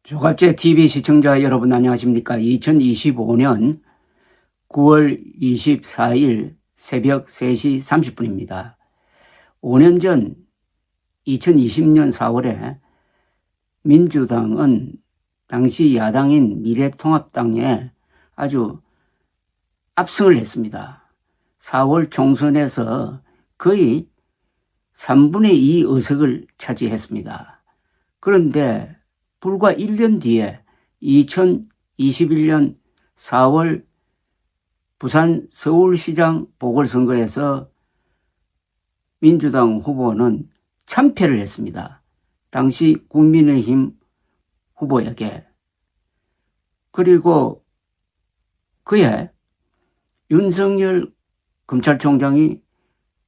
조갑제 TV 시청자 여러분 안녕하십니까? 2025년 9월 24일 새벽 3시 30분입니다. 5년 전 2020년 4월에 민주당은 당시 야당인 미래통합당에 아주 압승을 했습니다. 4월 총선에서 거의 3분의 2 의석을 차지했습니다. 그런데 불과 1년 뒤에 2021년 4월 부산 서울시장 보궐선거에서 민주당 후보는 참패를 했습니다. 당시 국민의힘 후보에게. 그리고 그해 윤석열 검찰총장이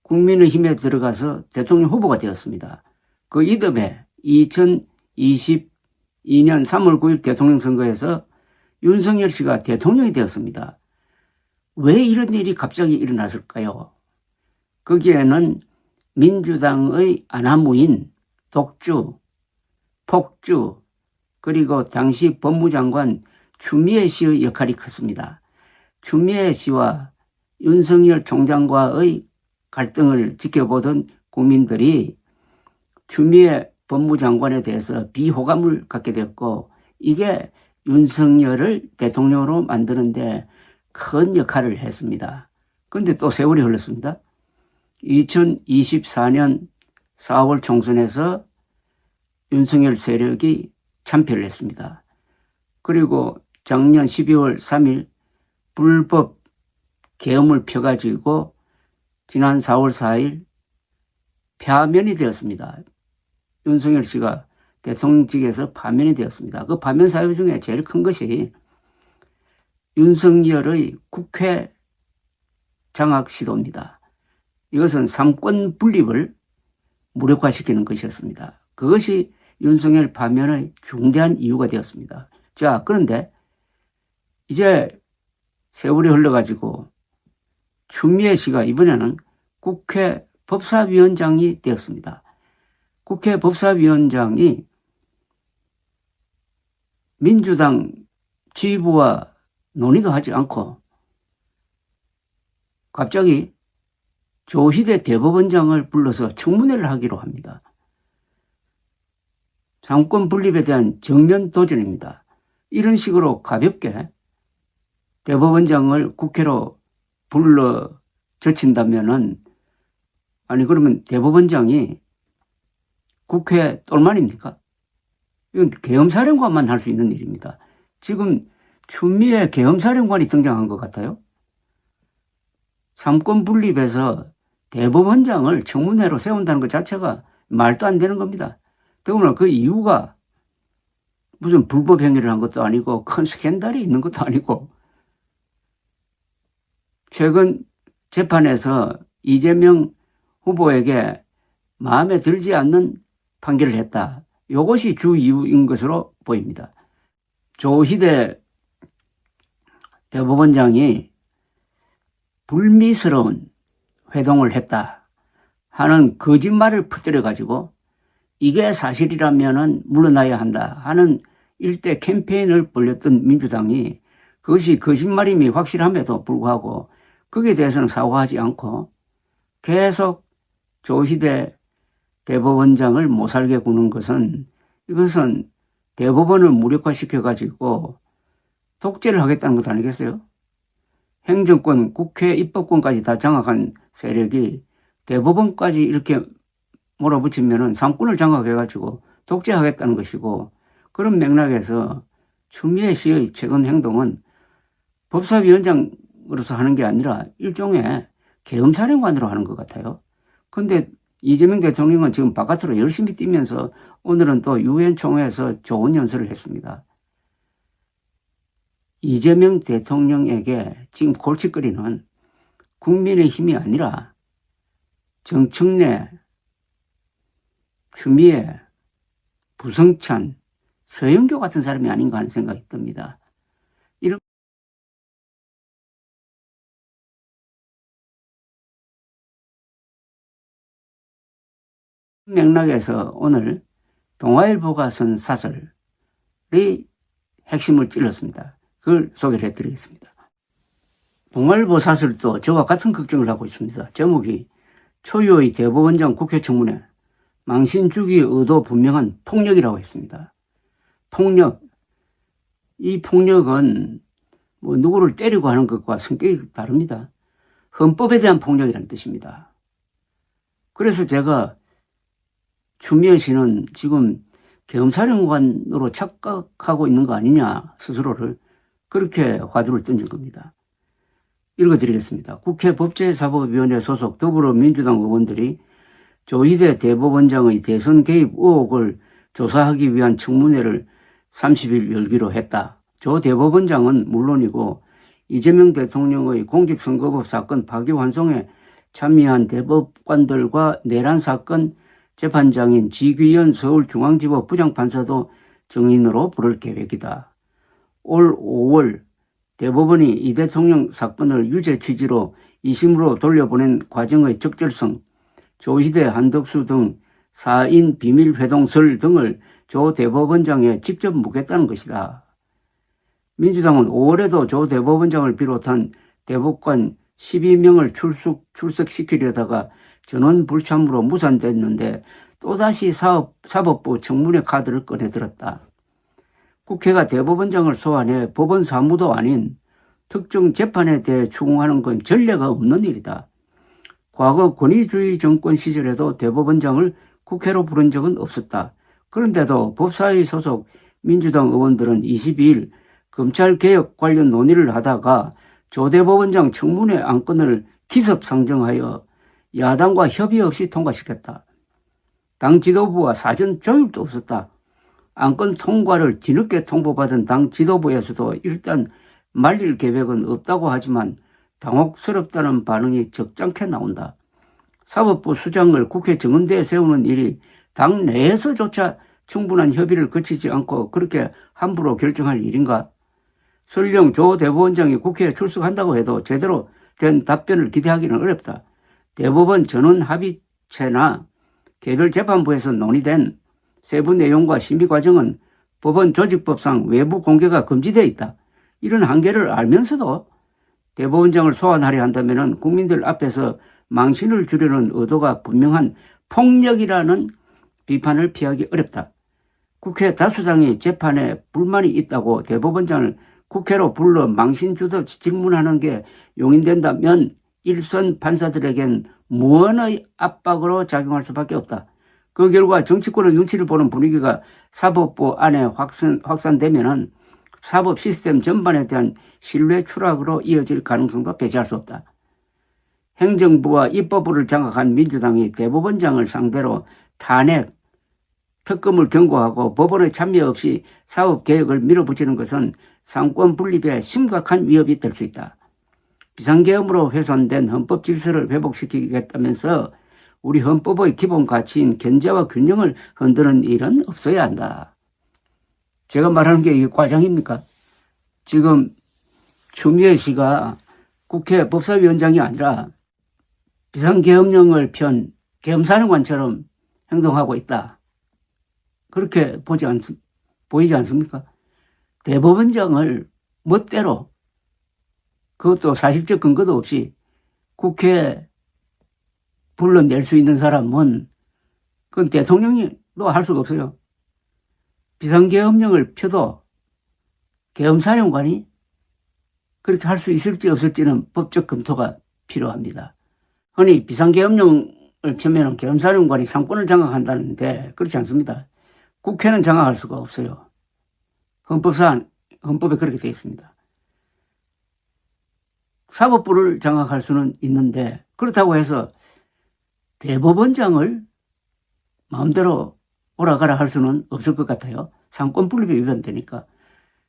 국민의힘에 들어가서 대통령 후보가 되었습니다. 그 이듬해 2022년 3월 9일 대통령 선거에서 윤석열 씨가 대통령이 되었습니다. 왜 이런 일이 갑자기 일어났을까요? 거기에는 민주당의 아나무인, 독주, 폭주, 그리고 당시 법무장관 추미애 씨의 역할이 컸습니다. 추미애 씨와 윤석열 총장과의 갈등을 지켜보던 국민들이 추미애 법무장관에 대해서 비호감을 갖게 되었고, 이게 윤석열을 대통령으로 만드는데 큰 역할을 했습니다. 그런데 또 세월이 흘렀습니다. 2024년 4월 총선에서 윤석열 세력이 참패를 했습니다. 그리고 작년 12월 3일 불법 계엄을 펴가지고 지난 4월 4일 파면이 되었습니다. 윤석열 씨가 대통령직에서 파면이 되었습니다. 그 파면 사유 중에 제일 큰 것이 윤석열의 국회 장악 시도입니다. 이것은 삼권 분립을 무력화시키는 것이었습니다. 그것이 윤석열 파면의 중대한 이유가 되었습니다. 자, 그런데 이제 세월이 흘러가지고 추미애 씨가 이번에는 국회 법사위원장이 되었습니다. 국회 법사위원장이 민주당 지휘부와 논의도 하지 않고 갑자기 조희대 대법원장을 불러서 청문회를 하기로 합니다. 삼권 분립에 대한 정면 도전입니다. 이런 식으로 가볍게 대법원장을 국회로 불러 젖힌다면은, 아니 그러면 대법원장이 국회 똘만입니까? 이건 계엄사령관만 할 수 있는 일입니다. 지금 추미애 계엄사령관이 등장한 것 같아요. 삼권 분립에서 대법원장을 청문회로 세운다는 것 자체가 말도 안 되는 겁니다. 더구나 그 이유가 무슨 불법 행위를 한 것도 아니고 큰 스캔들이 있는 것도 아니고, 최근 재판에서 이재명 후보에게 마음에 들지 않는 판결을 했다. 이것이 주 이유인 것으로 보입니다. 조희대 대법원장이 불미스러운 회동을 했다 하는 거짓말을 퍼뜨려가지고 이게 사실이라면 물러나야 한다 하는 일대 캠페인을 벌였던 민주당이 그것이 거짓말임이 확실함에도 불구하고 거기에 대해서는 사과하지 않고 계속 조희대 대법원장을 못살게 구는 것은, 이것은 대법원을 무력화시켜가지고 독재를 하겠다는 것 아니겠어요? 행정권, 국회, 입법권까지 다 장악한 세력이 대법원까지 이렇게 몰아붙이면은 삼권을 장악해가지고 독재하겠다는 것이고, 그런 맥락에서 추미애 씨의 최근 행동은 법사위원장으로서 하는 게 아니라 일종의 계엄사령관으로 하는 것 같아요. 그런데 이재명 대통령은 지금 바깥으로 열심히 뛰면서 오늘은 또 유엔 총회에서 좋은 연설을 했습니다. 이재명 대통령에게 지금 골칫거리는 국민의 힘이 아니라 정청래, 추미애, 부성찬, 서영교 같은 사람이 아닌가 하는 생각이 듭니다. 이런 맥락에서 오늘 동아일보가 쓴 사설, 핵심을 찔렀습니다. 그걸 소개를 해드리겠습니다. 동아일보 사설도 저와 같은 걱정을 하고 있습니다. 제목이 초유의 대법원장 국회 청문회 망신 주기 의도 분명한 폭력이라고 했습니다. 폭력. 이 폭력은 누구를 때리고 하는 것과 성격이 다릅니다. 헌법에 대한 폭력이라는 뜻입니다. 그래서 제가 추미애 씨는 지금 계엄사령관으로 착각하고 있는 거 아니냐 스스로를 그렇게 화두를 던진 겁니다. 읽어드리겠습니다. 국회 법제사법위원회 소속 더불어민주당 의원들이 조희대 대법원장의 대선 개입 의혹을 조사하기 위한 청문회를 30일 열기로 했다. 조 대법원장은 물론이고 이재명 대통령의 공직선거법 사건 파기환송에 참여한 대법관들과 내란 사건 재판장인 지귀현 서울중앙지법 부장판사도 증인으로 부를 계획이다. 올 5월 대법원이 이 대통령 사건을 유죄 취지로 2심으로 돌려보낸 과정의 적절성, 조희대, 한덕수 등 4인 비밀회동설 등을 조 대법원장에 직접 묻겠다는 것이다. 민주당은 5월에도 조 대법원장을 비롯한 대법관 12명을 출석시키려다가 전원 불참으로 무산됐는데 또다시 사법부 청문회 카드를 꺼내들었다. 국회가 대법원장을 소환해 법원 사무도 아닌 특정 재판에 대해 추궁하는 건 전례가 없는 일이다. 과거 권위주의 정권 시절에도 대법원장을 국회로 부른 적은 없었다. 그런데도 법사위 소속 민주당 의원들은 22일 검찰개혁 관련 논의를 하다가 조 대법원장 청문회 안건을 기습상정하여 야당과 협의 없이 통과시켰다. 당 지도부와 사전 조율도 없었다. 안건 통과를 뒤늦게 통보받은 당 지도부에서도 일단 말릴 계획은 없다고 하지만 당혹스럽다는 반응이 적잖게 나온다. 사법부 수장을 국회 정은대에 세우는 일이 당 내에서조차 충분한 협의를 거치지 않고 그렇게 함부로 결정할 일인가? 설령 조 대법원장이 국회에 출석한다고 해도 제대로 된 답변을 기대하기는 어렵다. 대법원 전원 합의체나 개별 재판부에서 논의된 세부 내용과 심의 과정은 법원 조직법상 외부 공개가 금지되어 있다. 이런 한계를 알면서도 대법원장을 소환하려 한다면 국민들 앞에서 망신을 주려는 의도가 분명한 폭력이라는 비판을 피하기 어렵다. 국회 다수당이 재판에 불만이 있다고 대법원장을 국회로 불러 망신 주듯 질문하는 게 용인된다면 일선 판사들에겐 무언의 압박으로 작용할 수밖에 없다. 그 결과 정치권의 눈치를 보는 분위기가 사법부 안에 확산되면은 사법 시스템 전반에 대한 신뢰 추락으로 이어질 가능성도 배제할 수 없다. 행정부와 입법부를 장악한 민주당이 대법원장을 상대로 탄핵, 특검을 경고하고 법원의 참여 없이 사법개혁을 밀어붙이는 것은 상권 분립에 심각한 위협이 될 수 있다. 비상계엄으로 훼손된 헌법 질서를 회복시키겠다면서 우리 헌법의 기본 가치인 견제와 균형을 흔드는 일은 없어야 한다. 제가 말하는 게 이게 과장입니까? 지금 추미애 씨가 국회 법사위원장이 아니라 비상계엄령을 편 계엄사령관처럼 행동하고 있다. 그렇게 보이지 않습니까? 대법원장을 멋대로 그것도 사실적 근거도 없이 국회에 불러낼 수 있는 사람은 그건 대통령도 할 수가 없어요. 비상계엄령을 펴도 계엄사령관이 그렇게 할 수 있을지 없을지는 법적 검토가 필요합니다. 아니 비상계엄령을 펴면 계엄사령관이 상권을 장악한다는데 그렇지 않습니다. 국회는 장악할 수가 없어요. 헌법에 그렇게 되어 있습니다. 사법부를 장악할 수는 있는데 그렇다고 해서 대법원장을 마음대로 오라가라 할 수는 없을 것 같아요. 상권 분립이 위반되니까.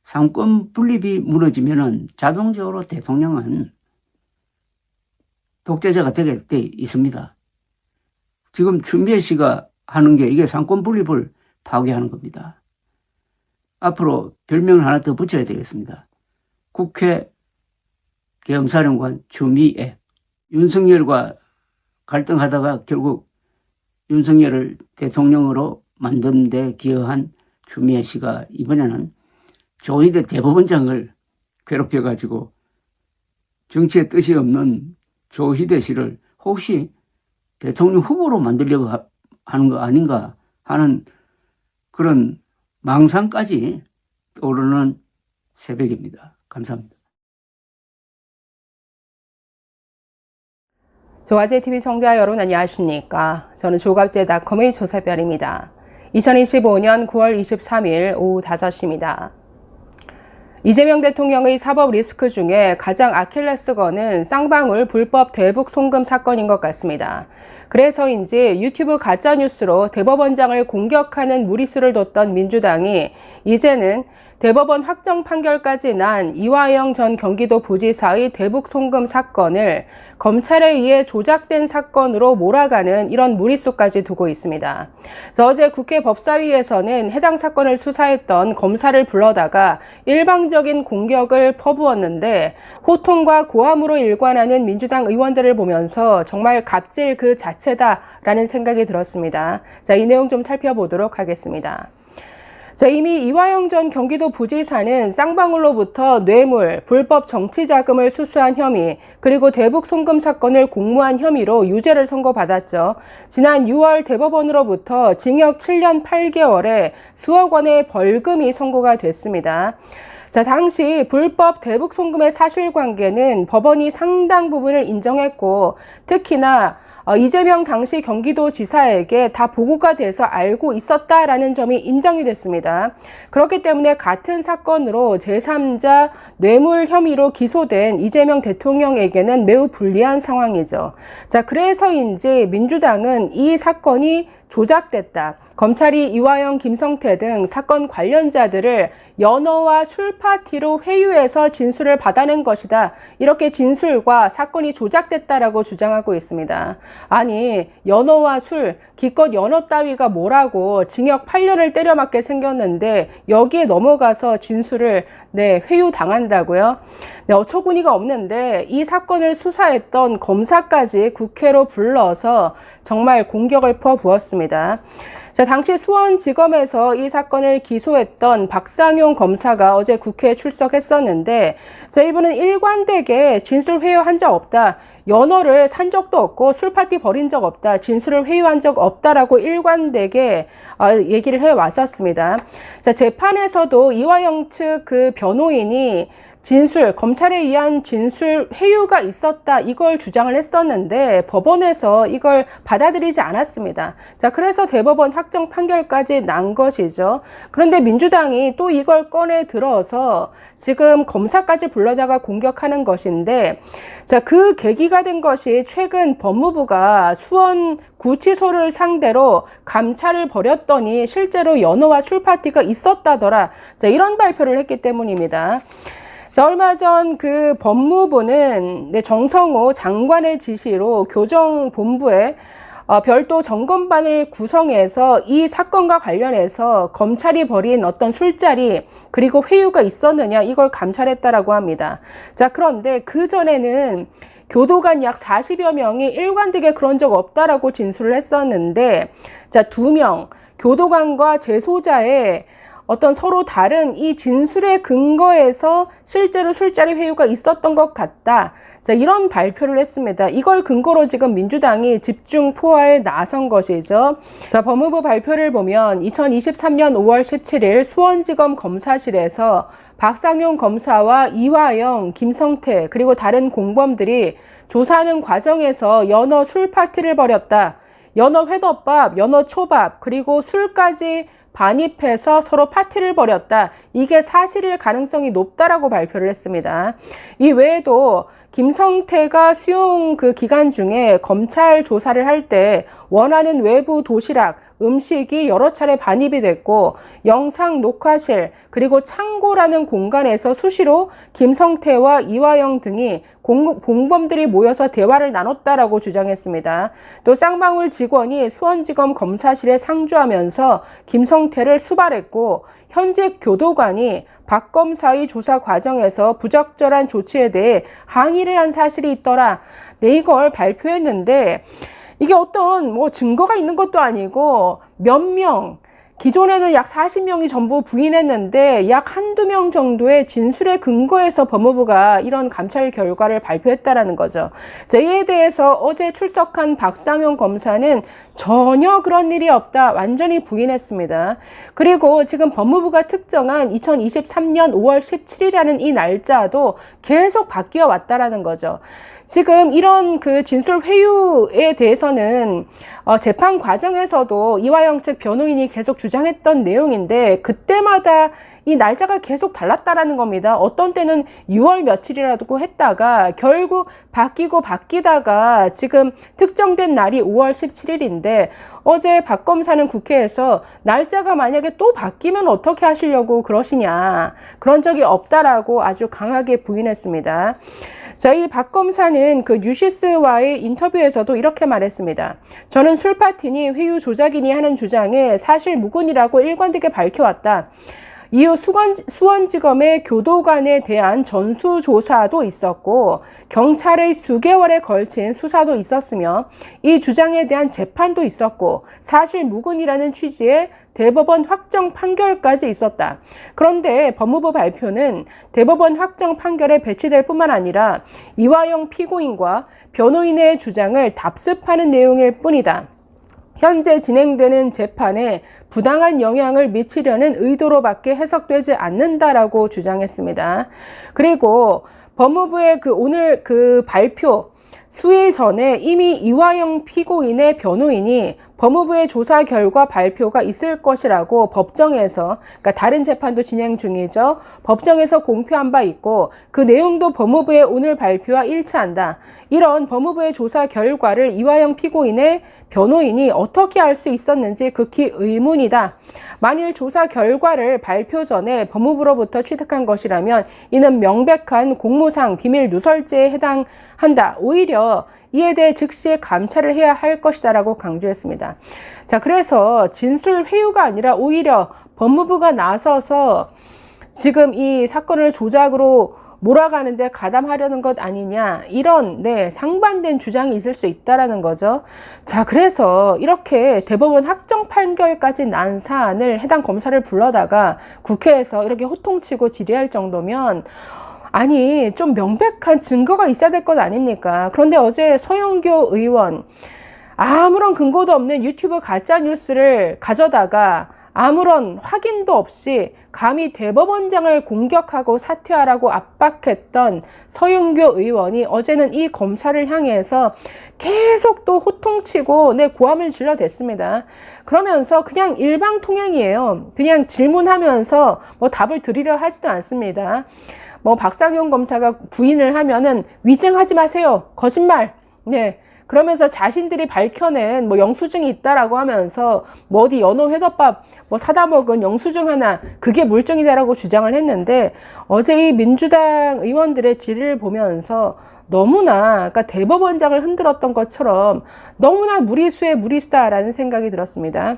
상권 분립이 무너지면은 자동적으로 대통령은 독재자가 되게 돼 있습니다. 지금 추미애 씨가 하는 게 이게 상권 분립을 파괴하는 겁니다. 앞으로 별명을 하나 더 붙여야 되겠습니다. 국회 계엄사령관 추미애. 윤석열과 갈등하다가 결국 윤석열을 대통령으로 만든 데 기여한 추미애 씨가 이번에는 조희대 대법원장을 괴롭혀가지고 정치에 뜻이 없는 조희대 씨를 혹시 대통령 후보로 만들려고 하는 거 아닌가 하는 그런 망상까지 떠오르는 새벽입니다. 감사합니다. 조화제TV 청자 여러분 안녕하십니까. 저는 조갑제닷컴의 조세별입니다. 2025년 9월 23일 오후 5시입니다. 이재명 대통령의 사법 리스크 중에 가장 아킬레스건은 쌍방울 불법 대북 송금 사건인 것 같습니다. 그래서인지 유튜브 가짜뉴스로 대법원장을 공격하는 무리수를 뒀던 민주당이 이제는 대법원 확정 판결까지 난 이화영 전 경기도 부지사의 대북 송금 사건을 검찰에 의해 조작된 사건으로 몰아가는 이런 무리수까지 두고 있습니다. 어제 국회 법사위에서는 해당 사건을 수사했던 검사를 불러다가 일방적인 공격을 퍼부었는데 호통과 고함으로 일관하는 민주당 의원들을 보면서 정말 갑질 그 자체다라는 생각이 들었습니다. 자, 이 내용 좀 살펴보도록 하겠습니다. 자, 이미 이화영 전 경기도 부지사는 쌍방울로부터 뇌물, 불법 정치자금을 수수한 혐의, 그리고 대북 송금 사건을 공모한 혐의로 유죄를 선고받았죠. 지난 6월 대법원으로부터 징역 7년 8개월에 수억 원의 벌금이 선고가 됐습니다. 자, 당시 불법 대북 송금의 사실관계는 법원이 상당 부분을 인정했고, 특히나 이재명 당시 경기도지사에게 다 보고가 돼서 알고 있었다라는 점이 인정이 됐습니다. 그렇기 때문에 같은 사건으로 제3자 뇌물 혐의로 기소된 이재명 대통령에게는 매우 불리한 상황이죠. 자, 그래서인지 민주당은 이 사건이 조작됐다. 검찰이 이화영, 김성태 등 사건 관련자들을 연어와 술 파티로 회유해서 진술을 받아낸 것이다. 이렇게 진술과 사건이 조작됐다라고 주장하고 있습니다. 아니, 연어와 술, 기껏 연어 따위가 뭐라고 징역 8년을 때려맞게 생겼는데 여기에 넘어가서 진술을 회유당한다고요? 어처구니가 없는데 이 사건을 수사했던 검사까지 국회로 불러서 정말 공격을 퍼부었습니다. 자, 당시 수원지검에서 이 사건을 기소했던 박상용 검사가 어제 국회에 출석했었는데, 자, 이분은 일관되게 진술 회유한 적 없다. 연어를 산 적도 없고 술파티 벌인 적 없다. 진술을 회유한 적 없다라고 일관되게 얘기를 해왔었습니다. 자, 재판에서도 이화영 측 그 변호인이 진술, 검찰에 의한 진술 회유가 있었다, 이걸 주장을 했었는데 법원에서 이걸 받아들이지 않았습니다. 자, 그래서 대법원 확정 판결까지 난 것이죠. 그런데 민주당이 또 이걸 꺼내 들어서 지금 검사까지 불러다가 공격하는 것인데, 자, 그 계기가 된 것이 최근 법무부가 수원 구치소를 상대로 감찰을 벌였더니 실제로 연어와 술파티가 있었다더라. 자, 이런 발표를 했기 때문입니다. 자, 얼마 전 그 법무부는 정성호 장관의 지시로 교정본부에 별도 점검반을 구성해서 이 사건과 관련해서 검찰이 벌인 어떤 술자리 그리고 회유가 있었느냐 이걸 감찰했다라고 합니다. 자, 그런데 그전에는 교도관 약 40여 명이 일관되게 그런 적 없다라고 진술을 했었는데, 자, 2명 교도관과 재소자의 어떤 서로 다른 이 진술의 근거에서 실제로 술자리 회유가 있었던 것 같다. 자, 이런 발표를 했습니다. 이걸 근거로 지금 민주당이 집중 포화에 나선 것이죠. 자, 법무부 발표를 보면 2023년 5월 17일 수원지검 검사실에서 박상용 검사와 이화영, 김성태 그리고 다른 공범들이 조사하는 과정에서 연어 술 파티를 벌였다. 연어 회덮밥, 연어 초밥 그리고 술까지 반입해서 서로 파티를 벌였다. 이게 사실일 가능성이 높다라고 발표를 했습니다. 이 외에도 김성태가 수용 그 기간 중에 검찰 조사를 할 때 원하는 외부 도시락, 음식이 여러 차례 반입이 됐고, 영상 녹화실 그리고 창고라는 공간에서 수시로 김성태와 이화영 등이 공범들이 모여서 대화를 나눴다라고 주장했습니다. 또 쌍방울 직원이 수원지검 검사실에 상주하면서 김성태를 수발했고, 현직 교도관이 박 검사의 조사 과정에서 부적절한 조치에 대해 항의를 한 사실이 있더라. 네, 이걸 발표했는데 이게 어떤 뭐 증거가 있는 것도 아니고 몇 명, 기존에는 약 40명이 전부 부인했는데 약 한두 명 정도의 진술에 근거해서 법무부가 이런 감찰 결과를 발표했다라는 거죠. 이에 대해서 어제 출석한 박상현 검사는 전혀 그런 일이 없다, 완전히 부인했습니다. 그리고 지금 법무부가 특정한 2023년 5월 17일이라는 이 날짜도 계속 바뀌어 왔다라는 거죠. 지금 이런 그 진술 회유에 대해서는 재판 과정에서도 이화영 측 변호인이 계속 주장했던 내용인데 그때마다 이 날짜가 계속 달랐다라는 겁니다. 어떤 때는 6월 며칠이라고 했다가 결국 바뀌다가 지금 특정된 날이 5월 17일인데 어제 박 검사는 국회에서 날짜가 만약에 또 바뀌면 어떻게 하시려고 그러시냐, 그런 적이 없다라고 아주 강하게 부인했습니다. 이 박 검사는 그 뉴시스와의 인터뷰에서도 이렇게 말했습니다. 저는 술파티니 회유 조작이니 하는 주장에 사실 무근이라고 일관되게 밝혀왔다. 이후 수원지검의 교도관에 대한 전수조사도 있었고 경찰의 수개월에 걸친 수사도 있었으며 이 주장에 대한 재판도 있었고 사실 무근이라는 취지의 대법원 확정 판결까지 있었다. 그런데 법무부 발표는 대법원 확정 판결에 배치될 뿐만 아니라 이화영 피고인과 변호인의 주장을 답습하는 내용일 뿐이다. 현재 진행되는 재판에 부당한 영향을 미치려는 의도로밖에 해석되지 않는다라고 주장했습니다. 그리고 법무부의 오늘 발표 수일 전에 이미 이화영 피고인의 변호인이 법무부의 조사 결과 발표가 있을 것이라고 법정에서, 그러니까 다른 재판도 진행 중이죠. 법정에서 공표한 바 있고 그 내용도 법무부의 오늘 발표와 일치한다. 이런 법무부의 조사 결과를 이화영 피고인의 변호인이 어떻게 알 수 있었는지 극히 의문이다. 만일 조사 결과를 발표 전에 법무부로부터 취득한 것이라면 이는 명백한 공무상 비밀 누설죄에 해당한다. 오히려 이에 대해 즉시 감찰을 해야 할 것이다라고 강조했습니다. 그래서 진술 회유가 아니라 오히려 법무부가 나서서 지금 이 사건을 조작으로 몰아가는데 가담하려는 것 아니냐, 이런 상반된 주장이 있을 수 있다라는 거죠. 그래서 이렇게 대법원 확정 판결까지 난 사안을 해당 검사를 불러다가 국회에서 이렇게 호통치고 질의할 정도면 아니 좀 명백한 증거가 있어야 될 것 아닙니까? 그런데 어제 서영교 의원 아무런 근거도 없는 유튜브 가짜 뉴스를 가져다가 아무런 확인도 없이 감히 대법원장을 공격하고 사퇴하라고 압박했던 서영교 의원이 어제는 이 검사를 향해서 계속 또 호통치고 고함을 질러댔습니다. 그러면서 그냥 일방통행이에요. 그냥 질문하면서 답을 드리려 하지도 않습니다. 박상현 검사가 부인을 하면은 위증하지 마세요, 거짓말. 그러면서 자신들이 밝혀낸 영수증이 있다라고 하면서 어디 연어 회덮밥 사다 먹은 영수증 하나, 그게 물증이다라고 주장을 했는데 어제 이 민주당 의원들의 질의를 보면서 너무나, 그러니까 대법원장을 흔들었던 것처럼 너무나 무리수의 무리수다라는 생각이 들었습니다.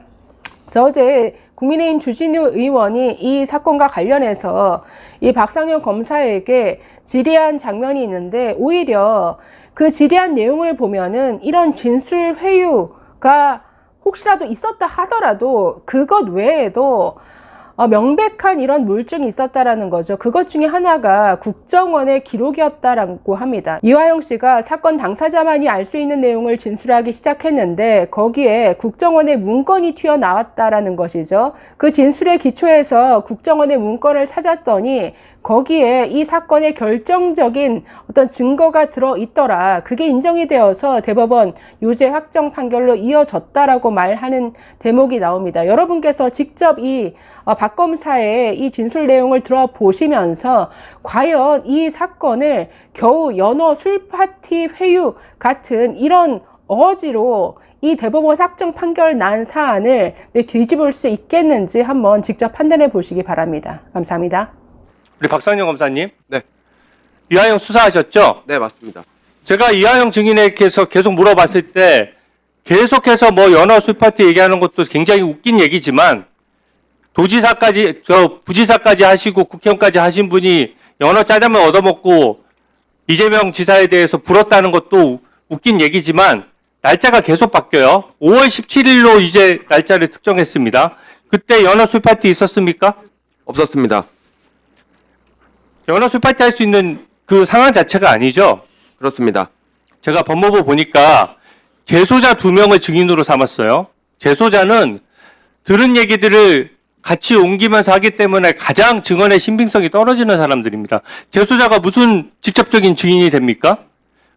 어제 국민의힘 주진우 의원이 이 사건과 관련해서 이 박상현 검사에게 질의한 장면이 있는데 오히려 그 질의한 내용을 보면은 이런 진술 회유가 혹시라도 있었다 하더라도 그것 외에도 명백한 이런 물증이 있었다라는 거죠. 그것 중에 하나가 국정원의 기록이었다라고 합니다. 이화영 씨가 사건 당사자만이 알 수 있는 내용을 진술하기 시작했는데 거기에 국정원의 문건이 튀어나왔다라는 것이죠. 그 진술의 기초에서 국정원의 문건을 찾았더니 거기에 이 사건의 결정적인 어떤 증거가 들어있더라. 그게 인정이 되어서 대법원 유죄 확정 판결로 이어졌다라고 말하는 대목이 나옵니다. 여러분께서 직접 이 박 검사의 이 진술 내용을 들어보시면서 과연 이 사건을 겨우 연어 술파티 회유 같은 이런 어지로 이 대법원 확정 판결 난 사안을 뒤집을 수 있겠는지 한번 직접 판단해 보시기 바랍니다. 감사합니다. 우리 박상현 검사님. 네. 이화영 수사하셨죠? 네, 맞습니다. 제가 이화영 증인에게서 계속 물어봤을 때 계속해서 연어 술파티 얘기하는 것도 굉장히 웃긴 얘기지만 도지사까지, 부지사까지 하시고 국회의원까지 하신 분이 연어 짜장면 얻어먹고 이재명 지사에 대해서 불었다는 것도 웃긴 얘기지만 날짜가 계속 바뀌어요. 5월 17일로 이제 날짜를 특정했습니다. 그때 연어 술 파티 있었습니까? 없었습니다. 연어 술 파티 할 수 있는 그 상황 자체가 아니죠. 그렇습니다. 제가 법무부 보니까 재소자 2명을 증인으로 삼았어요. 재소자는 들은 얘기들을 같이 옮기면서 하기 때문에 가장 증언의 신빙성이 떨어지는 사람들입니다. 재소자가 무슨 직접적인 증인이 됩니까?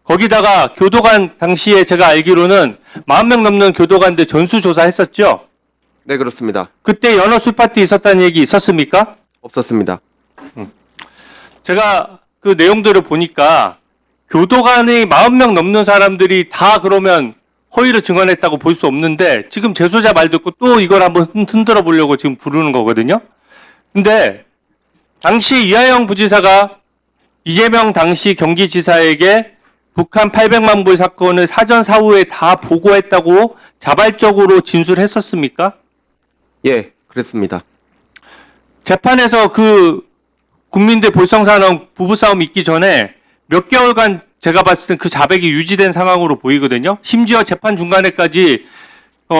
거기다가 교도관 당시에 제가 알기로는 40명 넘는 교도관들 전수조사했었죠. 네, 그렇습니다. 그때 연어 술 파티 있었다는 얘기 있었습니까? 없었습니다. 제가 그 내용들을 보니까 교도관의 40명 넘는 사람들이 다 그러면 허위를 증언했다고 볼 수 없는데 지금 재소자 말 듣고 또 이걸 한번 흔들어 보려고 지금 부르는 거거든요. 근데 당시 이하영 부지사가 이재명 당시 경기지사에게 북한 800만 불 사건을 사전 사후에 다 보고했다고 자발적으로 진술했었습니까? 예, 그랬습니다. 재판에서 그 국민들 볼성사는 부부싸움 있기 전에 몇 개월간 제가 봤을 땐 그 자백이 유지된 상황으로 보이거든요. 심지어 재판 중간에까지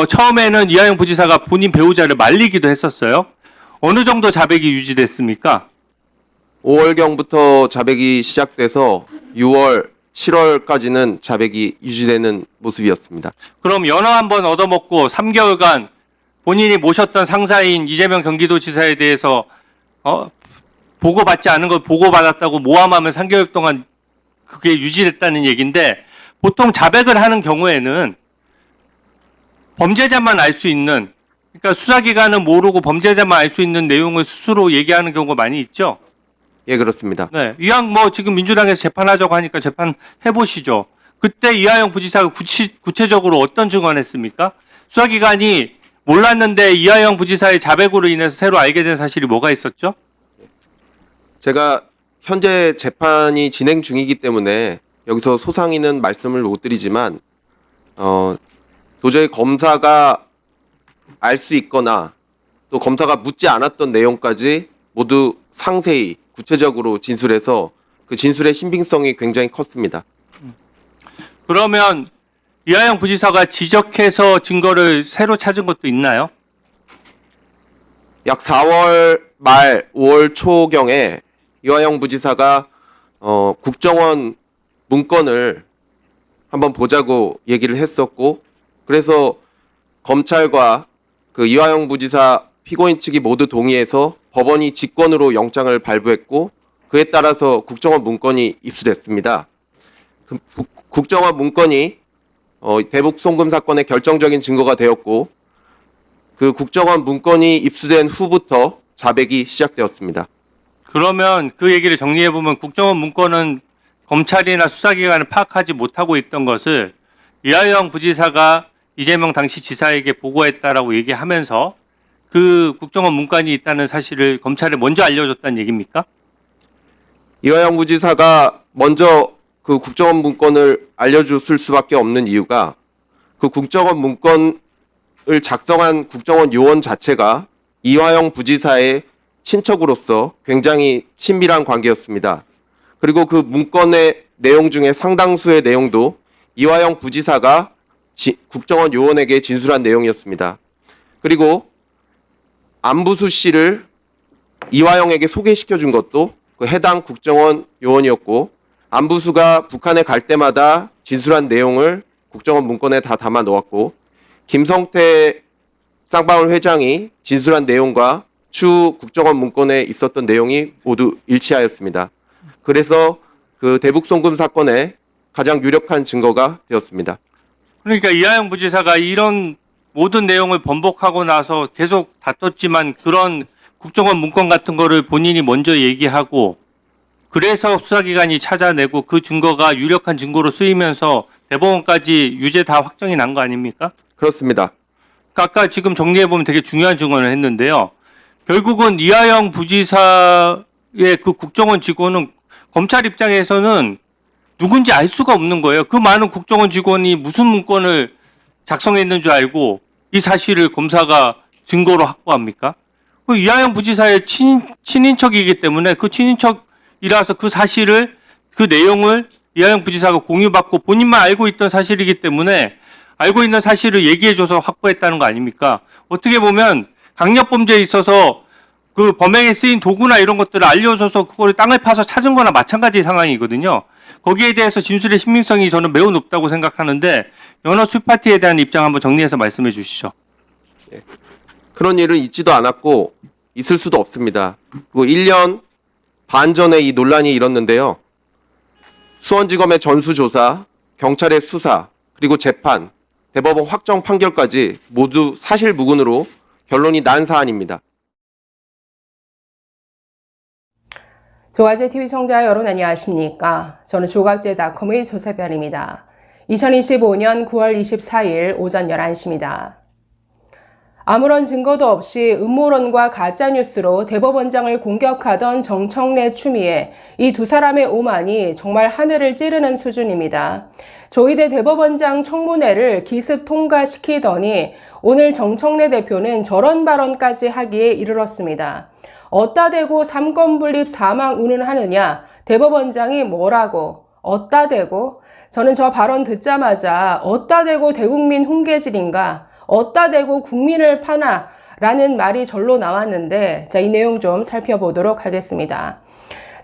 처음에는 이하영 부지사가 본인 배우자를 말리기도 했었어요. 어느 정도 자백이 유지됐습니까? 5월경부터 자백이 시작돼서 6월, 7월까지는 자백이 유지되는 모습이었습니다. 그럼 연어 한번 얻어먹고 3개월간 본인이 모셨던 상사인 이재명 경기도지사에 대해서 보고받지 않은 걸 보고받았다고 모함하면 3개월 동안 그게 유지됐다는 얘기인데 보통 자백을 하는 경우에는 범죄자만 알 수 있는 그러니까 수사기관은 모르고 범죄자만 알 수 있는 내용을 스스로 얘기하는 경우가 많이 있죠. 예, 그렇습니다. 네, 이왕 뭐 지금 민주당에서 재판하자고 하니까 재판 해보시죠. 그때 이하영 부지사가 구체적으로 어떤 증언했습니까? 수사기관이 몰랐는데 이하영 부지사의 자백으로 인해서 새로 알게 된 사실이 뭐가 있었죠? 제가 현재 재판이 진행 중이기 때문에 여기서 소상히는 말씀을 못 드리지만 도저히 검사가 알 수 있거나 또 검사가 묻지 않았던 내용까지 모두 상세히 구체적으로 진술해서 그 진술의 신빙성이 굉장히 컸습니다. 그러면 이하영 부지사가 지적해서 증거를 새로 찾은 것도 있나요? 약 4월 말 5월 초경에 이화영 부지사가 국정원 문건을 한번 보자고 얘기를 했었고 그래서 검찰과 그 이화영 부지사 피고인 측이 모두 동의해서 법원이 직권으로 영장을 발부했고 그에 따라서 국정원 문건이 입수됐습니다. 그 국정원 문건이 대북 송금 사건의 결정적인 증거가 되었고 그 국정원 문건이 입수된 후부터 자백이 시작되었습니다. 그러면 그 얘기를 정리해보면 국정원 문건은 검찰이나 수사기관을 파악하지 못하고 있던 것을 이하영 부지사가 이재명 당시 지사에게 보고했다라고 얘기하면서 그 국정원 문건이 있다는 사실을 검찰에 먼저 알려줬다는 얘기입니까? 이화영 부지사가 먼저 그 국정원 문건을 알려줬을 수밖에 없는 이유가 그 국정원 문건을 작성한 국정원 요원 자체가 이화영 부지사의 친척으로서 굉장히 친밀한 관계였습니다. 그리고 그 문건의 내용 중에 상당수의 내용도 이화영 부지사가 국정원 요원에게 진술한 내용이었습니다. 그리고 안부수 씨를 이화영에게 소개시켜 준 것도 그 해당 국정원 요원이었고 안부수가 북한에 갈 때마다 진술한 내용을 국정원 문건에 다 담아 놓았고 김성태 쌍방울 회장이 진술한 내용과 추후 국정원 문건에 있었던 내용이 모두 일치하였습니다. 그래서 그 대북 송금 사건의 가장 유력한 증거가 되었습니다. 그러니까 이하영 부지사가 이런 모든 내용을 번복하고 나서 계속 다퉜지만 그런 국정원 문건 같은 거를 본인이 먼저 얘기하고 그래서 수사기관이 찾아내고 그 증거가 유력한 증거로 쓰이면서 대법원까지 유죄 다 확정이 난 거 아닙니까? 그렇습니다. 그러니까 아까 지금 정리해보면 되게 중요한 증언을 했는데요. 결국은 이하영 부지사의 그 국정원 직원은 검찰 입장에서는 누군지 알 수가 없는 거예요. 그 많은 국정원 직원이 무슨 문건을 작성했는 줄 알고 이 사실을 검사가 증거로 확보합니까? 이하영 부지사의 친인척이기 때문에 그 친인척이라서 그 사실을 그 내용을 이하영 부지사가 공유받고 본인만 알고 있던 사실이기 때문에 알고 있는 사실을 얘기해줘서 확보했다는 거 아닙니까? 어떻게 보면 강력범죄에 있어서 그 범행에 쓰인 도구나 이런 것들을 알려줘서 그거를 땅을 파서 찾은 거나 마찬가지 상황이거든요. 거기에 대해서 진술의 신빙성이 저는 매우 높다고 생각하는데 연어 술파티에 대한 입장 한번 정리해서 말씀해 주시죠. 그런 일은 있지도 않았고 있을 수도 없습니다. 그리고 1년 반 전에 이 논란이 일었는데요. 수원지검의 전수조사, 경찰의 수사, 그리고 재판, 대법원 확정 판결까지 모두 사실무근으로 결론이 난 사안입니다. 조갑제 TV 청자 여러분 안녕하십니까? 저는 조갑제닷컴의 조세별입니다. 2025년 9월 24일 오전 11시입니다. 아무런 증거도 없이 음모론과 가짜뉴스로 대법원장을 공격하던 정청래, 추미애 이 두 사람의 오만이 정말 하늘을 찌르는 수준입니다. 조희대 대법원장 청문회를 기습 통과시키더니 오늘 정청래 대표는 저런 발언까지 하기에 이르렀습니다. 어따 대고 삼권분립 사망 운운하느냐? 대법원장이 뭐라고? 어따 대고? 저는 저 발언 듣자마자 어따 대고 대국민 훈계질인가? 어따 대고 국민을 파나? 라는 말이 절로 나왔는데 자, 이 내용 좀 살펴보도록 하겠습니다.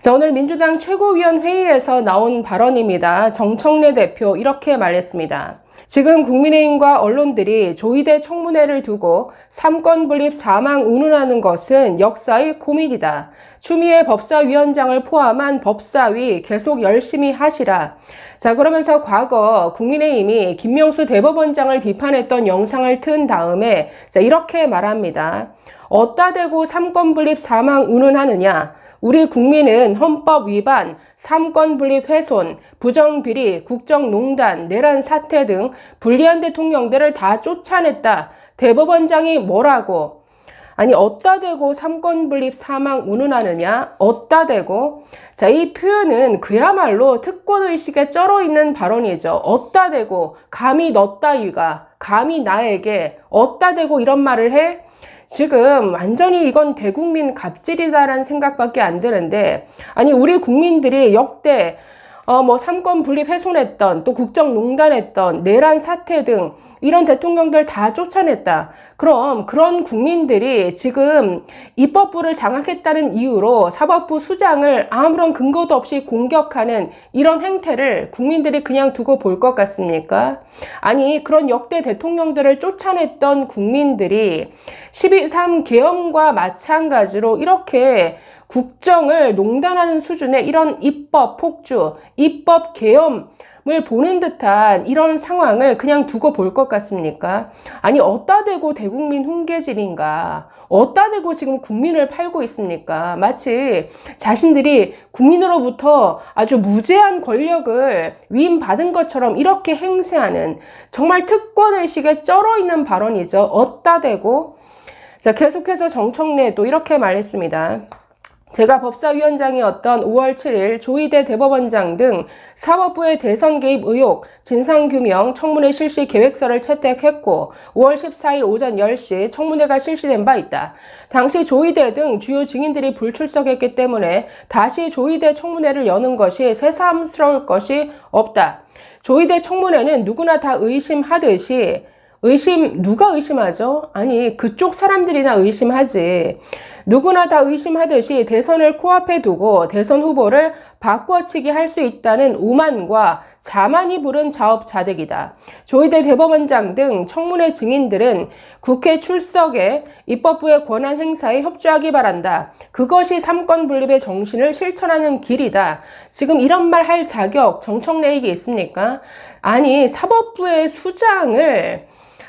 자, 오늘 민주당 최고위원 회의에서 나온 발언입니다. 정청래 대표 이렇게 말했습니다. 지금 국민의힘과 언론들이 조희대 청문회를 두고 삼권분립 사망 운운하는 것은 역사의 코미디다. 추미애 법사위원장을 포함한 법사위 계속 열심히 하시라. 자, 그러면서 과거 국민의힘이 김명수 대법원장을 비판했던 영상을 튼 다음에 자, 이렇게 말합니다. 어따 대고 삼권분립 사망 운운하느냐? 우리 국민은 헌법 위반, 삼권분립 훼손, 부정비리, 국정농단, 내란 사태 등 불리한 대통령들을 다 쫓아냈다. 대법원장이 뭐라고? 아니 어따 대고 삼권분립 사망 운운하느냐? 어따 대고? 자, 이 표현은 그야말로 특권의식에 쩔어있는 발언이죠. 어따 대고, 감히 너 따위가, 감히 나에게 어따 대고 이런 말을 해? 지금 완전히 이건 대국민 갑질이다라는 생각밖에 안 드는데, 아니 우리 국민들이 역대 삼권 분립 훼손했던 또 국정농단했던 내란 사태 등 이런 대통령들 다 쫓아냈다. 그럼 그런 국민들이 지금 입법부를 장악했다는 이유로 사법부 수장을 아무런 근거도 없이 공격하는 이런 행태를 국민들이 그냥 두고 볼 것 같습니까? 아니 그런 역대 대통령들을 쫓아냈던 국민들이 12.3 계엄과 마찬가지로 이렇게 국정을 농단하는 수준의 이런 입법 폭주, 입법 계엄 을 보는 듯한 이런 상황을 그냥 두고 볼 것 같습니까? 아니 어따 대고 대국민 훈계질인가? 어따 대고 지금 국민을 팔고 있습니까? 마치 자신들이 국민으로부터 아주 무제한 권력을 위임받은 것처럼 이렇게 행세하는 정말 특권의식에 쩔어있는 발언이죠. 어따 대고? 자, 계속해서 정청래도 이렇게 말했습니다. 제가 법사위원장이었던 5월 7일 조희대 대법원장 등 사법부의 대선 개입 의혹 진상규명 청문회 실시 계획서를 채택했고 5월 14일 오전 10시 청문회가 실시된 바 있다. 당시 조희대 등 주요 증인들이 불출석했기 때문에 다시 조희대 청문회를 여는 것이 새삼스러울 것이 없다. 조희대 청문회는 누구나 다 의심하듯이 누가 의심하죠? 아니 그쪽 사람들이나 의심하지. 누구나 다 의심하듯이 대선을 코앞에 두고 대선 후보를 바꿔치기 할 수 있다는 오만과 자만이 부른 자업자득이다. 조희대 대법원장 등 청문회 증인들은 국회 출석에 입법부의 권한 행사에 협조하기 바란다. 그것이 삼권분립의 정신을 실천하는 길이다. 지금 이런 말 할 자격 정청래에게 있습니까? 아니 사법부의 수장을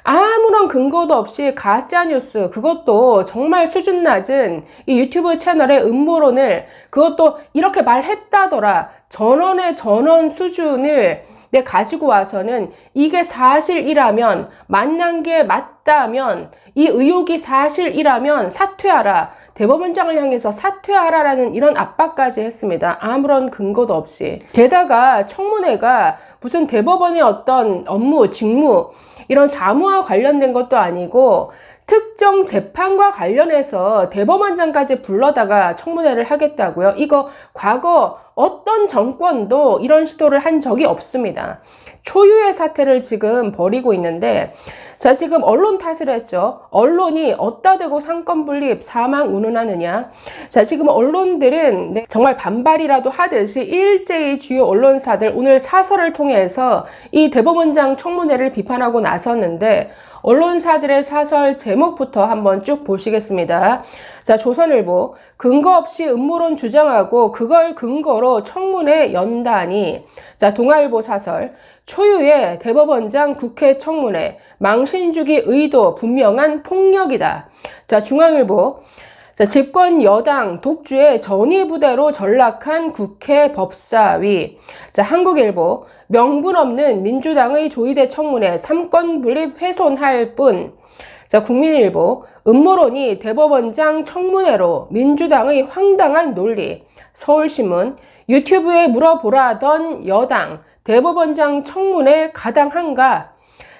아무런 근거도 없이 가짜뉴스, 그것도 정말 수준 낮은 이 유튜브 채널의 음모론을 그것도 이렇게 말했다더라. 전원의 전원 수준을 가지고 와서는 이게 사실이라면, 만난 게 맞다면, 이 의혹이 사실이라면 사퇴하라. 대법원장을 향해서 사퇴하라라는 이런 압박까지 했습니다. 아무런 근거도 없이. 게다가 청문회가 무슨 대법원의 어떤 업무, 직무, 이런 사무와 관련된 것도 아니고 특정 재판과 관련해서 대법원장까지 불러다가 청문회를 하겠다고요? 이거 과거 어떤 정권도 이런 시도를 한 적이 없습니다. 초유의 사태를 지금 벌이고 있는데, 자, 지금 언론 탓을 했죠. 언론이 어디다 대고 상권 분립, 사망 운운하느냐. 자, 지금 언론들은 정말 반발이라도 하듯이 일제히 주요 언론사들 오늘 사설을 통해서 이 대법원장 청문회를 비판하고 나섰는데, 언론사들의 사설 제목부터 한번 쭉 보시겠습니다. 자, 조선일보, 근거 없이 음모론 주장하고 그걸 근거로 청문회 연다니. 자, 동아일보 사설, 초유의 대법원장 국회 청문회, 망신 주기 의도 분명한 폭력이다. 자, 중앙일보, 자, 집권 여당 독주의 전위부대로 전락한 국회 법사위. 자, 한국일보, 명분 없는 민주당의 조희대 청문회 삼권 분립 훼손할 뿐. 자, 국민일보, 음모론이 대법원장 청문회로 민주당의 황당한 논리. 서울신문, 유튜브에 물어보라던 여당 대법원장 청문회 가당한가.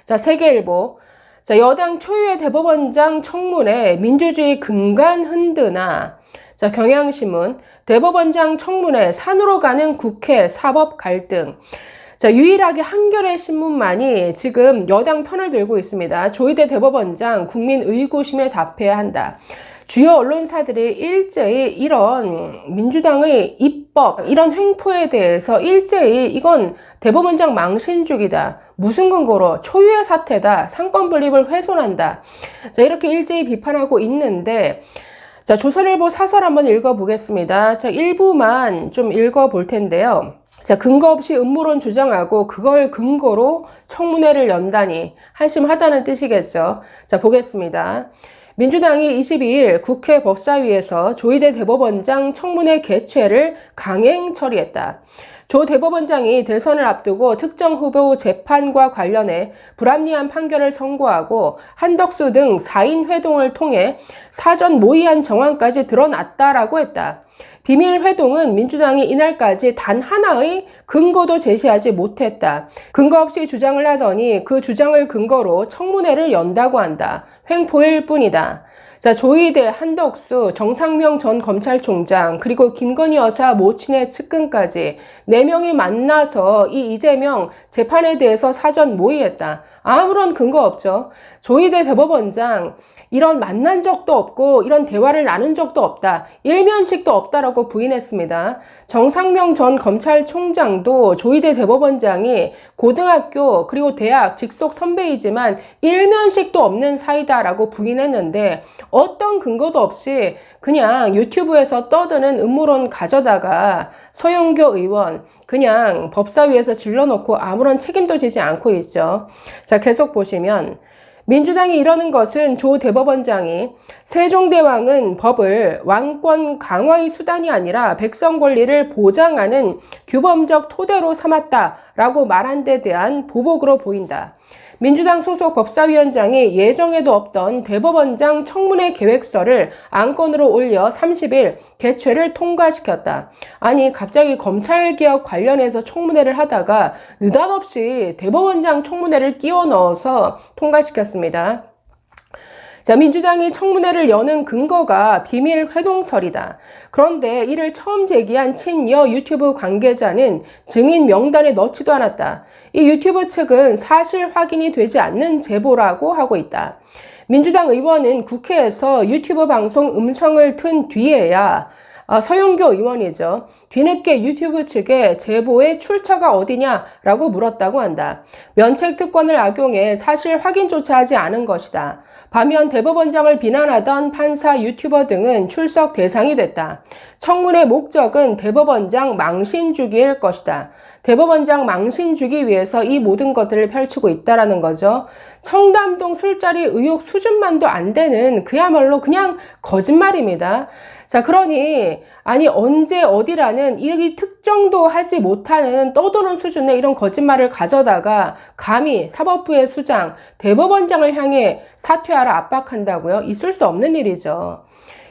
자, 세계일보, 자, 여당 초유의 대법원장 청문회 민주주의 근간 흔드나. 자, 경향신문, 대법원장 청문회 산으로 가는 국회 사법 갈등. 자, 유일하게 한겨레 신문만이 지금 여당 편을 들고 있습니다. 조희대 대법원장 국민 의구심에 답해야 한다. 주요 언론사들이 일제히 이런 민주당의 입법, 이런 횡포에 대해서 일제히 이건 대법원장 망신주기다. 무슨 근거로? 초유의 사태다. 상권 분립을 훼손한다. 자, 이렇게 일제히 비판하고 있는데, 자, 조선일보 사설 한번 읽어보겠습니다. 자, 일부만 좀 읽어볼 텐데요. 자, 근거 없이 음모론 주장하고 그걸 근거로 청문회를 연다니 한심하다는 뜻이겠죠. 자, 보겠습니다. 민주당이 22일 국회 법사위에서 조희대 대법원장 청문회 개최를 강행 처리했다. 조 대법원장이 대선을 앞두고 특정 후보 재판과 관련해 불합리한 판결을 선고하고 한덕수 등 4인 회동을 통해 사전 모의한 정황까지 드러났다라고 했다. 비밀 회동은 민주당이 이날까지 단 하나의 근거도 제시하지 못했다. 근거 없이 주장을 하더니 그 주장을 근거로 청문회를 연다고 한다. 횡포일 뿐이다. 자, 조희대, 한덕수, 정상명 전 검찰총장, 그리고 김건희 여사 모친의 측근까지 4명이 만나서 이 이재명 재판에 대해서 사전 모의했다. 아무런 근거 없죠. 조희대 대법원장 이런 만난 적도 없고 이런 대화를 나눈 적도 없다. 일면식도 없다라고 부인했습니다. 정상명 전 검찰총장도 조희대 대법원장이 고등학교 그리고 대학 직속 선배이지만 일면식도 없는 사이다라고 부인했는데 어떤 근거도 없이 그냥 유튜브에서 떠드는 음모론 가져다가 서영교 의원 그냥 법사위에서 질러놓고 아무런 책임도 지지 않고 있죠. 자, 계속 보시면 민주당이 이러는 것은 조 대법원장이 세종대왕은 법을 왕권 강화의 수단이 아니라 백성 권리를 보장하는 규범적 토대로 삼았다라고 말한 데 대한 보복으로 보인다. 민주당 소속 법사위원장이 예정에도 없던 대법원장 청문회 계획서를 안건으로 올려 30일 개최를 통과시켰다. 아니, 갑자기 검찰개혁 관련해서 청문회를 하다가 느닷없이 대법원장 청문회를 끼워 넣어서 통과시켰습니다. 자, 민주당이 청문회를 여는 근거가 비밀 회동설이다. 그런데 이를 처음 제기한 친여 유튜브 관계자는 증인 명단에 넣지도 않았다. 이 유튜브 측은 사실 확인이 되지 않는 제보라고 하고 있다. 민주당 의원은 국회에서 유튜브 방송 음성을 튼 뒤에야 서영교 의원이죠. 뒤늦게 유튜브 측에 제보의 출처가 어디냐라고 물었다고 한다. 면책 특권을 악용해 사실 확인조차 하지 않은 것이다. 반면 대법원장을 비난하던 판사, 유튜버 등은 출석 대상이 됐다. 청문회 목적은 대법원장 망신 주기일 것이다. 대법원장 망신 주기 위해서 이 모든 것들을 펼치고 있다라는 거죠. 청담동 술자리 의혹 수준만도 안 되는 그야말로 그냥 거짓말입니다. 자, 그러니 아니 언제 어디라는 이 특정도 하지 못하는 떠도는 수준의 이런 거짓말을 가져다가 감히 사법부의 수장, 대법원장을 향해 사퇴하라 압박한다고요? 있을 수 없는 일이죠.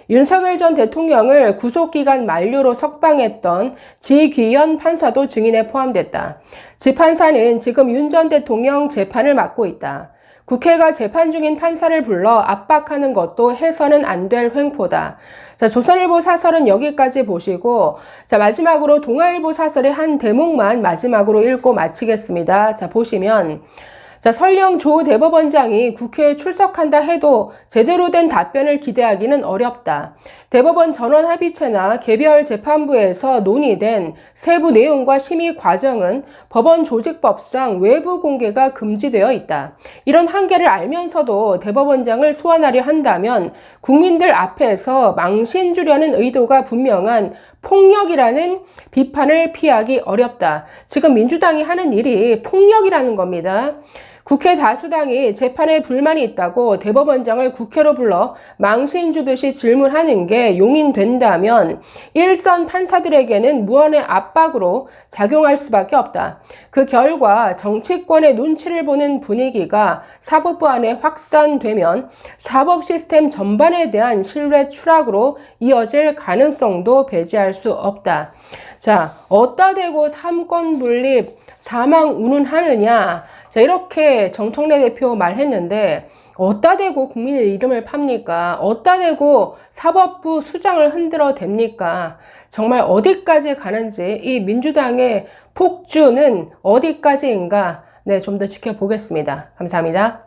윤석열 전 대통령을 구속기간 만료로 석방했던 지귀현 판사도 증인에 포함됐다. 지 판사는 지금 윤 전 대통령 재판을 맡고 있다. 국회가 재판 중인 판사를 불러 압박하는 것도 해서는 안 될 횡포다. 자, 조선일보 사설은 여기까지 보시고, 자, 마지막으로 동아일보 사설의 한 대목만 마지막으로 읽고 마치겠습니다. 자, 보시면, 자, 설령 조 대법원장이 국회에 출석한다 해도 제대로 된 답변을 기대하기는 어렵다. 대법원 전원 합의체나 개별 재판부에서 논의된 세부 내용과 심의 과정은 법원 조직법상 외부 공개가 금지되어 있다. 이런 한계를 알면서도 대법원장을 소환하려 한다면 국민들 앞에서 망신 주려는 의도가 분명한 폭력이라는 비판을 피하기 어렵다. 지금 민주당이 하는 일이 폭력이라는 겁니다. 국회 다수당이 재판에 불만이 있다고 대법원장을 국회로 불러 망신 주듯이 질문하는 게 용인된다면 일선 판사들에게는 무언의 압박으로 작용할 수밖에 없다. 그 결과 정치권의 눈치를 보는 분위기가 사법부 안에 확산되면 사법 시스템 전반에 대한 신뢰 추락으로 이어질 가능성도 배제할 수 없다. 자, 어따 대고 삼권 분립 사망 운운하느냐. 자, 이렇게 정청래 대표 말했는데 어따 대고 국민의 이름을 팝니까? 어따 대고 사법부 수장을 흔들어 댑니까? 정말 어디까지 가는지 이 민주당의 폭주는 어디까지인가? 네, 좀 더 지켜보겠습니다. 감사합니다.